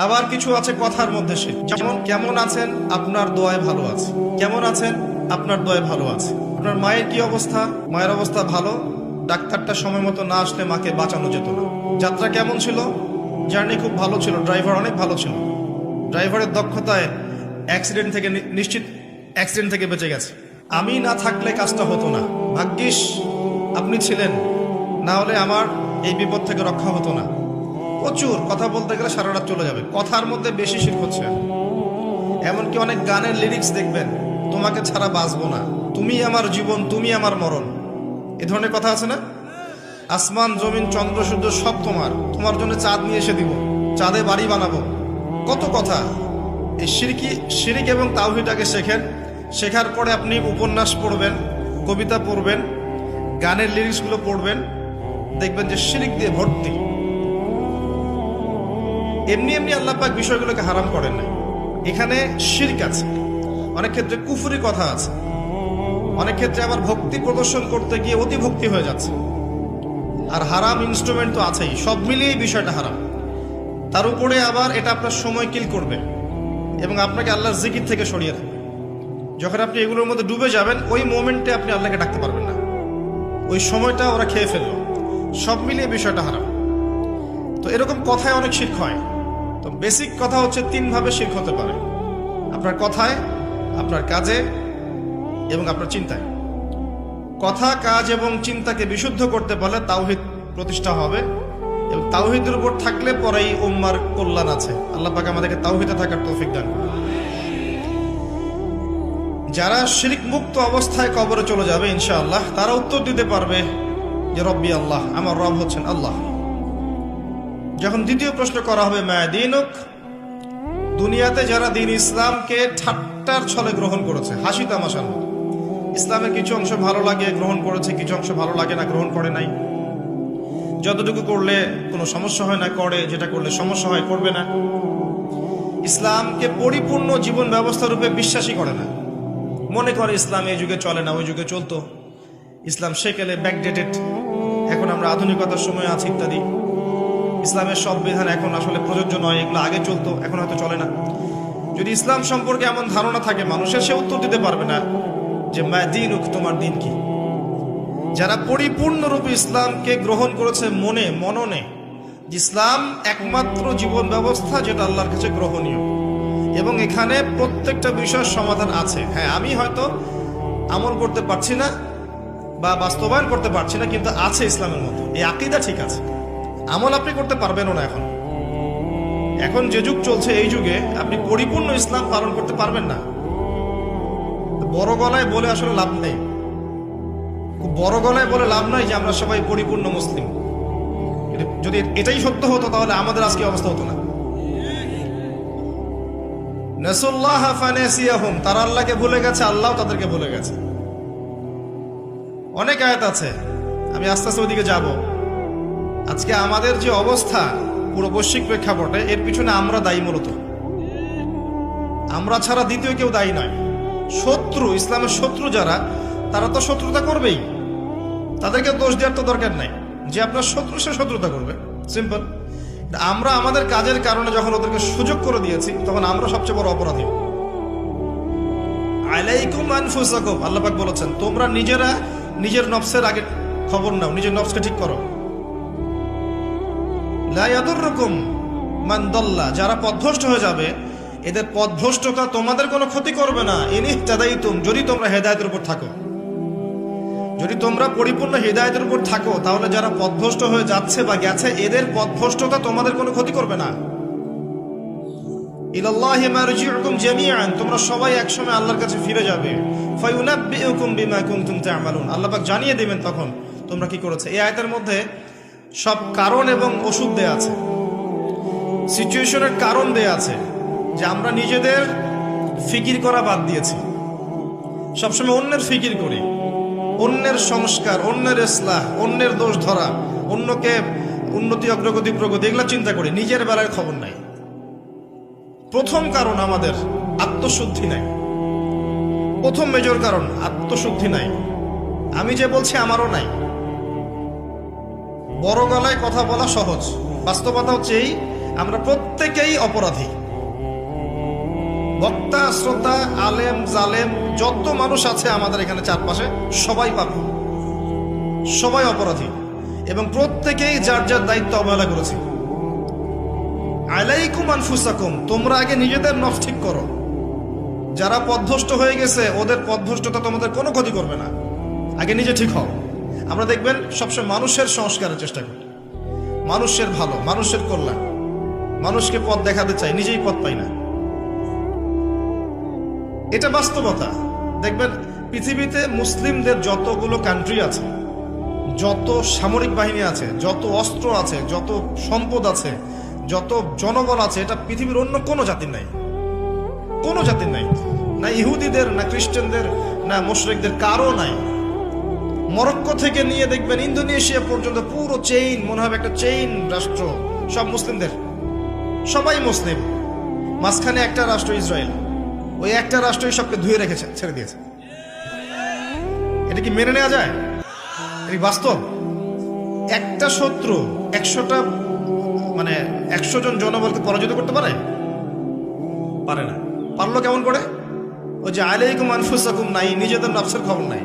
আবার কিছু আছে কথার মধ্যে শিরক। যেমন কেমন আছেন, আপনার দোয়ায় ভালো আছে। কেমন আছেন, আপনার দোয়ায় ভালো আছে। আপনার মায়ের কি অবস্থা, মায়ের অবস্থা ভালো, ডাক্তারটা সময় মতো না আসলে মাকে বাঁচানো যেত না। যাত্রা কেমন ছিল, জার্নি খুব ভালো ছিল, ড্রাইভার অনেক ভালো ছিল, ড্রাইভারের দক্ষতায় অ্যাক্সিডেন্ট থেকে নিশ্চিত অ্যাক্সিডেন্ট থেকে বেঁচে গেছে। আমি না থাকলে কাজটা হতো না, ভাগ্যিস আপনি ছিলেন, না হলে আমার এই বিপদ থেকে রক্ষা হতো না। প্রচুর কথা বলতে গেলে সারা রাত চলে যাবে। কথার মধ্যে বেশি শিরক হচ্ছে। এমনকি অনেক গানের লিরিক্স দেখবেন, তোমাকে ছাড়া বাঁচবো না, তুমি আমার জীবন, তুমি আমার মরণ, এ ধরনের কথা আছে না? আসমান জমিন চন্দ্র সূর্য সব তোমার, তোমার জন্য চাঁদ নিয়ে এসে দিব, চাঁদে বাড়ি বানাবো, কত কথা। এই শিরিক এবং তাওহীদটাকে শেখেন। শেখার পরে আপনি উপন্যাস পড়বেন, কবিতা পড়বেন, গানের লিরিক্সগুলো পড়বেন, দেখবেন যে শিরিক দিয়ে ভর্তি। এমনি এমনি আল্লাহ পাক বিষয়গুলোকে হারাম করেন না, এখানে শিরক আছে, অনেক ক্ষেত্রে কুফরি কথা আছে, অনেক ক্ষেত্রে আবার ভক্তি প্রদর্শন করতে গিয়ে অতি ভক্তি হয়ে যাচ্ছে। আর হারাম ইনস্ট্রুমেন্ট তো আছেই, সব মিলিয়ে বিষয়টা হারাম। তার উপরে আবার এটা আপনার সময় কিল করবে এবং আপনাকে আল্লাহর জিকির থেকে সরিয়ে দেবে। যখন আপনি এগুলোর মধ্যে ডুবে যাবেন, ওই মোমেন্টে আপনি আল্লাহকে ডাকতে পারবেন না, ওই সময়টা ওরা খেয়ে ফেললো। সব মিলিয়ে বিষয়টা হারাম। তো এরকম কথায় অনেক শিরক হয়। তো বেসিক কথা হচ্ছে, তিনভাবে শিরক হতে পারে: আপনার কথায়, আপনার কাজে এবং আপনার চিন্তায়। কথা, কাজ এবং চিন্তাকে বিশুদ্ধ করতে পারলে তাওহীদ প্রতিষ্ঠা হবে, এবং তাওহীদের উপর থাকলে পরেই উম্মার কল্যাণ আছে। আল্লাহ পাক আমাদেরকে তাওহীদে থাকার তৌফিক দান করুন। যারা শিরক মুক্ত অবস্থায় কবরে চলে যাবে ইনশাআল্লাহ, তারা উত্তর দিতে পারবে যে রব্বি আল্লাহ, আমার রব হচ্ছেন আল্লাহ। যখন দ্বিতীয় প্রশ্ন করা হবে মা দীনুক, দুনিয়াতে যারা দিন ইসলামকে ঠাট্টার ছলে গ্রহণ করেছে, হাসি তামাশার মতো, ইসলামের কিছু অংশ ভালো লাগে গ্রহণ করেছে, কিছু অংশ ভালো লাগে না গ্রহণ করে নাই, যতটুকু করলে কোনো সমস্যা হয় না করে, যেটা করলে সমস্যা হয় করবে না, ইসলামকে পরিপূর্ণ জীবন ব্যবস্থা রূপে বিশ্বাসই করে না, মনে করে ইসলাম এই যুগে চলে না, ওই যুগে চলতো, ইসলাম সেকেলে ব্যাকডেটেড, এখন আমরা আধুনিকতার সময় আছি ইত্যাদি, ইসলামের সব বিধান এখন আসলে প্রযোজ্য নয়, এগুলো আগে চলতো এখন হয়তো চলে না। যদি ইসলাম সম্পর্কে এমন ধারণা থাকে মানুষের, সে উত্তর দিতে পারবে না যে মা দীনুক, তোমার দিন কি। যারা পরিপূর্ণরূপে ইসলামকে গ্রহণ করেছে মননে, ইসলাম একমাত্র জীবন ব্যবস্থা যেটা আল্লাহর কাছে গ্রহণীয়, এবং এখানে প্রত্যেকটা বিষয়ের সমাধান আছে। হ্যাঁ, আমি হয়তো আমল করতে পারছি না বা বাস্তবায়ন করতে পারছি না, কিন্তু আছে ইসলামের মধ্যে, এই আকীদা ঠিক আছে। আমল আপনি করতে পারবেনও না। এখন যে যুগ চলছে, এই যুগে আপনি পরিপূর্ণ ইসলাম পালন করতে পারবেন না। বড় গলায় বলে আসলে লাভ নেই, খুব বড় গলায় বলে লাভ নাই যে আমরা সবাই পরিপূর্ণ মুসলিম। যদি এটাই সত্য হতো তাহলে আমাদের আজকে অবস্থা হতো না। নাসুল্লাহ ফানাসিয়াহুম, তারা আল্লাহকে ভুলে গেছে, আল্লাহ তাদেরকে ভুলে গেছে। অনেক আয়াত আছে, আমি আস্তে আস্তে ওইদিকে যাব। আজকে আমাদের যে অবস্থা পুরো বৈশ্বিক প্রেক্ষাপটে, এর পিছনে আমরা দায়ী। মূলত আমরা ছাড়া দ্বিতীয় কেউ দায়ী নয়। শত্রু, ইসলামের শত্রু যারা, তারা তো শত্রুতা করবেই, তাদেরকে দোষ দেওয়ার তো দরকার নাই। যে আপনার শত্রু, সে শত্রুতা করবে, সিম্পল। আমরা আমাদের কাজের কারণে যখন ওদেরকে সুযোগ করে দিয়েছি, তখন আমরা সবচেয়ে বড় অপরাধী। আলাইকুম আনফুসাকুম, আল্লাহ পাক বলেছেন, তোমরা নিজেরা নিজের নফসের আগে খবর নাও, নিজের নফসকে ঠিক করো। লা ইয়াদুররুকুম মান দাল্লা, যারা পথভ্রষ্ট হয়ে যাবে, এদের পথভ্রষ্টতা তোমাদের কোনো ক্ষতি করবে না। ইন ইহতাদাইতুম, যদি তোমরা হেদায়েতের উপর থাকো, যদি তোমরা পরিপূর্ণ হেদায়েতের উপর থাকো, তাহলে যারা পথভ্রষ্ট হয়ে যাচ্ছে বা গেছে, এদের পথভ্রষ্টতা তোমাদের কোনো ক্ষতি করবে না। ইলাল্লাহি মারজিউকুম জামিআন, তোমরা সবাই একসময় আল্লাহর কাছে ফিরে যাবে। ফায়ুনাব্বিউকুম বিমা কুনতুম তা'মালুন, আল্লাহ পাক জানিয়ে দেবেন তখন তোমরা কি করেছে। এই আয়াতের মধ্যে সব কারণ এবং ওষুধ দেয়া আছে, সিচুয়েশনের কারণ দেয়া আছে, যে আমরা নিজেদের ফিকির করা বাদ দিয়েছি, সবসময় অন্যের ফিকির করি, অন্যের সংস্কার, অন্যের ইসলাহ, অন্যের দোষ ধরা, অন্যকে উন্নতি, অগ্রগতি, প্রগতি, এগুলো চিন্তা করি, নিজের বেলায় খবর নাই। প্রথম কারণ আমাদের আত্মশুদ্ধি নাই। প্রথম মেজর কারণ আত্মশুদ্ধি নাই। আমি যে বলছি আমারও নাই। বড় গলায় কথা বলা সহজ, বাস্তবতা হচ্ছে এই, আমরা প্রত্যেকেই অপরাধী। বক্তা, শ্রোতা, আলেম, জালেম যত মানুষ আছে আমাদের এখানে চারপাশে সবাই পাপী, সবাই অপরাধী, এবং প্রত্যেকেই যার যার দায়িত্ব অবহেলা করেছে। আলাইকুম আনফুসাকুম, তোমরা আগে নিজেদের নফস ঠিক করো। যারা পথভ্রষ্ট হয়ে গেছে ওদের পথভ্রষ্টতা তোমাদের কোনো ক্ষতি করবে না, আগে নিজে ঠিক হও। আমরা দেখবেন সবসময় মানুষের সংস্কারের চেষ্টা করি, মানুষের ভালো, মানুষের কল্যাণ, মানুষকে পথ দেখাতে চাই, নিজেই পথ পাই না। এটা বাস্তবতা। দেখবেন পৃথিবীতে মুসলিমদের যতগুলো কান্ট্রি আছে, যত সামরিক বাহিনী আছে, যত অস্ত্র আছে, যত সম্পদ আছে, যত জনবল আছে, এটা পৃথিবীর অন্য কোনো জাতির নাই, কোনো জাতির নাই। না ইহুদিদের, না খ্রিস্টানদের, না মুশরিকদের, কারো নাই। মরক্কো থেকে নিয়ে দেখবেন ইন্দোনেশিয়া পর্যন্ত পুরো চেইন, মনে হবে একটা চেইন রাষ্ট্র, সব মুসলিমদের, সবাই মুসলিম। মাঝখানে একটা রাষ্ট্র ইসরায়েল, ওই একটা রাষ্ট্রই সবকে ধুয়ে রেখেছে, ছেড়ে দিয়েছে। এটা কি মেনে নেওয়া যায়? এটা বাস্তব। একটা শত্রু 100টা, মানে 100 জন জনবলকে পরাজিত করতে পারে? পারে না। পারলো কেমন করে? ওই যে আলাইকুম আনফুসাকুম নাই, নিজেদের নফসের খবর নাই।